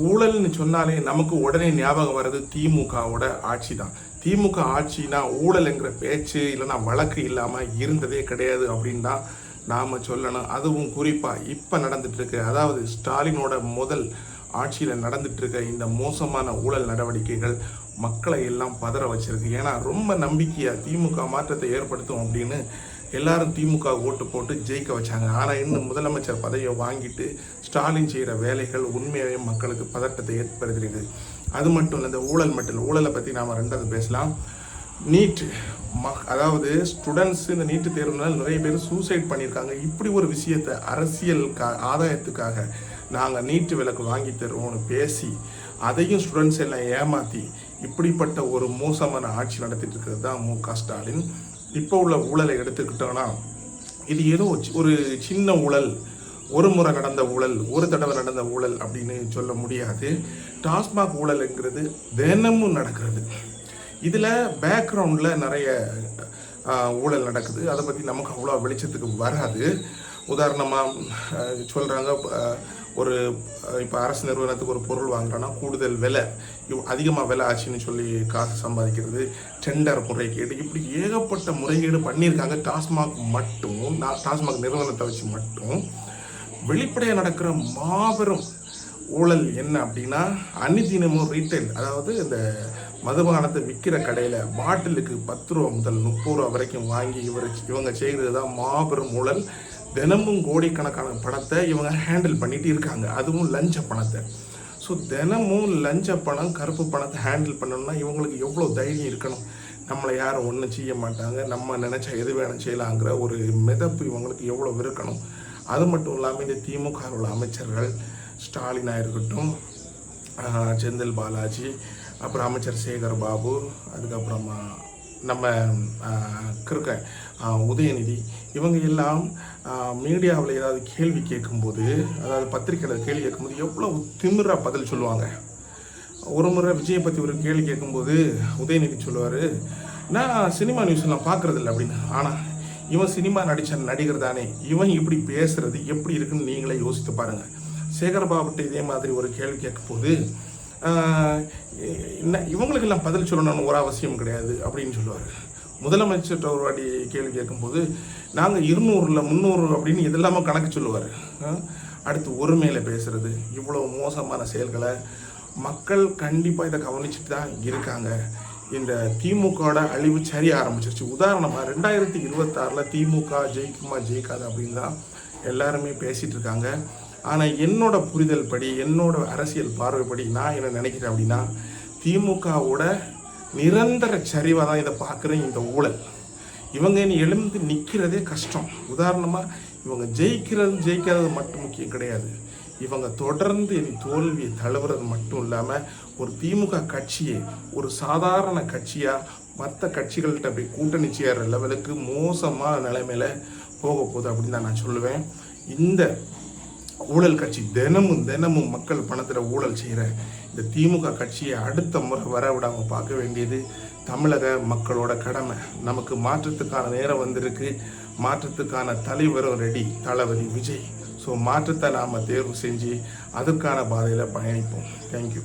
ஊழல்னு சொன்னாலே நமக்கு உடனே ஞாபகம் வர்றது திமுகவோட ஆட்சி தான். திமுக ஆட்சினா ஊழல்ங்கிற பேச்சு இல்லைன்னா வழக்கு இல்லாமல் இருந்ததே கிடையாது அப்படின்னு தான் நாம் சொல்லணும். அதுவும் குறிப்பாக இப்போ நடந்துட்டு இருக்கு, அதாவது ஸ்டாலினோட முதல் ஆட்சியில் நடந்துட்டு இருக்க இந்த மோசமான ஊழல் நடவடிக்கைகள் மக்களை எல்லாம் பதற வச்சிருக்கு. ஏன்னா ரொம்ப நம்பிக்கையாக திமுக மாற்றத்தை ஏற்படுத்தும் அப்படின்னு எல்லாரும் திமுக ஓட்டு போட்டு ஜெயிக்க வச்சாங்க. ஆனால் இன்னும் முதலமைச்சர் பதவியை வாங்கிட்டு ஸ்டாலின் செய்கிற வேலைகள் உண்மையாகவே மக்களுக்கு பதட்டத்தை ஏற்படுத்திருக்கு. அது மட்டும் இல்லை, இந்த ஊழல் மட்டும் இல்லை, ஊழலை பற்றி நாம் ரெண்டாவது பேசலாம். நீட் அதாவது ஸ்டூடெண்ட்ஸ் இந்த நீட்டு தேர்வுனால நிறைய பேர் சூசைட் பண்ணியிருக்காங்க. இப்படி ஒரு விஷயத்தை அரசியல் ஆதாயத்துக்காக நாங்கள் நீட்டு விலக்கு வாங்கி தருவோம்னு பேசி அதையும் ஸ்டூடெண்ட்ஸ் எல்லாம் ஏமாற்றி இப்படிப்பட்ட ஒரு மோசமான ஆட்சி நடத்திட்டு இருக்கிறது தான் மு.க. ஸ்டாலின். இப்போ உள்ள ஊழலை எடுத்துக்கிட்டோன்னா இது ஏதோ ஒரு சின்ன ஊழல், ஒரு முறை நடந்த ஊழல், ஒரு தடவை நடந்த ஊழல் அப்படின்னு சொல்ல முடியாது. டாஸ்மாக் ஊழலுங்கிறது தினமும் நடக்கிறது. இதில் பேக்ரவுண்டில் நிறைய ஊழல் நடக்குது. அதை பற்றி நமக்கு அவ்வளோ வெளிச்சத்துக்கு வராது. உதாரணமாக சொல்கிறாங்க, ஒரு இப்போ அரசு நிறுவனத்துக்கு ஒரு பொருள் வாங்குறோன்னா கூடுதல் விலை, அதிகமாக விலை ஆச்சுன்னு சொல்லி காசு சம்பாதிக்கிறது, டெண்டர் முறைகேடு, இப்படி ஏகப்பட்ட முறைகேடு பண்ணியிருக்காங்க. டாஸ்மாக் நிறுவனத்தை வச்சு மட்டும் வெளிப்படையாக நடக்கிற மாபெரும் ஊழல் என்ன அப்படின்னா, அன்னிதினமும் ரீட்டைல், அதாவது இந்த மதுபானத்தை விற்கிற கடையில் பாட்டிலுக்கு 10 ரூபா முதல் 30 ரூபா வரைக்கும் வாங்கி இவங்க செய்கிறது தான் மாபெரும் ஊழல். தினமும் கோடிக்கணக்கான பணத்தை இவங்க ஹேண்டில் பண்ணிட்டு இருக்காங்க, அதுவும் லஞ்ச பணத்தை. ஸோ தினமும் லஞ்ச பணம், கருப்பு பணத்தை ஹேண்டில் பண்ணணும்னா இவங்களுக்கு எவ்வளோ தைரியம் இருக்கணும். நம்மளை யாரும் ஒன்றும் செய்ய மாட்டாங்க, நம்ம நினச்சா எது வேணும் செய்யலாங்கிற ஒரு மிதப்பு இவங்களுக்கு எவ்வளோ இருக்கணும். அது மட்டும் இல்லாமல் இந்த திமுக உள்ள அமைச்சர்கள், ஸ்டாலினாக இருக்கட்டும், செந்தில் பாலாஜி, அப்புறம் அமைச்சர் சேகர் பாபு, அதுக்கப்புறமா நம்ம கிருக்க உதயநிதி, இவங்க எல்லாம் மீடியாவில் ஏதாவது கேள்வி கேட்கும்போது, அதாவது பத்திரிக்கையில் கேள்வி கேட்கும்போது எவ்வளோ திமிராக பதில் சொல்லுவாங்க. ஒரு முறை விஜயை பற்றி ஒரு கேள்வி கேட்கும்போது உதயநிதி சொல்லுவார், நான் சினிமா நியூஸ்லாம் பார்க்குறதில்ல அப்படின்னு. ஆனால் இவன் சினிமா நடித்த நடிகர் தானே, இவன் இப்படி பேசுகிறது எப்படி இருக்குன்னு நீங்களே யோசித்து பாருங்கள். சேகர் பாபுட்ட இதே மாதிரி ஒரு கேள்வி கேட்கும்போது, இவங்களுக்கெல்லாம் பதில் சொல்லணும்னு ஒரு அவசியம் கிடையாது அப்படின்னு சொல்லுவார். முதலமைச்சர்கிட்ட ஒரு வாட்டி கேள்வி கேட்கும்போது நாங்கள் 200 300 அப்படின்னு இதெல்லாமல் கணக்கு சொல்லுவார். அடுத்து ஒருமையில் பேசுகிறது, இவ்வளோ மோசமான செயல்களை மக்கள் கண்டிப்பாக இதை கவனிச்சுட்டு தான் இருக்காங்க. இந்த திமுகவோட அழிவு சரிய ஆரம்பிச்சிருச்சு. உதாரணமாக 2026 திமுக ஜெயிக்குமா ஜெயிக்காது அப்படின்னு தான் எல்லாருமே பேசிகிட்டு இருக்காங்க. ஆனால் என்னோட புரிதல் படி, என்னோட அரசியல் பார்வைப்படி நான் என்ன நினைக்கிறேன் அப்படின்னா, திமுகவோட நிரந்தர சரிவாக தான் இதை பார்க்குறேன். இந்த ஊழல் இவங்க இனி எழுந்து நிற்கிறதே கஷ்டம். உதாரணமாக இவங்க ஜெயிக்காதது மட்டும் முக்கியம் கிடையாது, இவங்க தொடர்ந்து இனி தோல்வியை தழுவுறது மட்டும் இல்லாமல் ஒரு திமுக கட்சியை ஒரு சாதாரண கட்சியாக மற்ற கட்சிகள்கிட்ட போய் கூட்டணி சேர லெவலுக்கு மோசமான நிலைமையில போக போகுது அப்படின்னு தான் நான் சொல்லுவேன். இந்த ஊழல் கட்சி தினமும் மக்கள் பணத்தில் ஊழல் செய்கிற இந்த திமுக கட்சியை அடுத்த முறை வர விடாமல் பார்க்க வேண்டியது தமிழக மக்களோட கடமை. நமக்கு மாற்றத்துக்கான நேரம் வந்திருக்கு, மாற்றத்துக்கான தலைவரும் ரெடி, தளபதி விஜய். ஸோ மாற்றத்தை நாம் தேர்வு செஞ்சு அதுக்கான பாதையில் பயணிப்போம். தேங்க்யூ.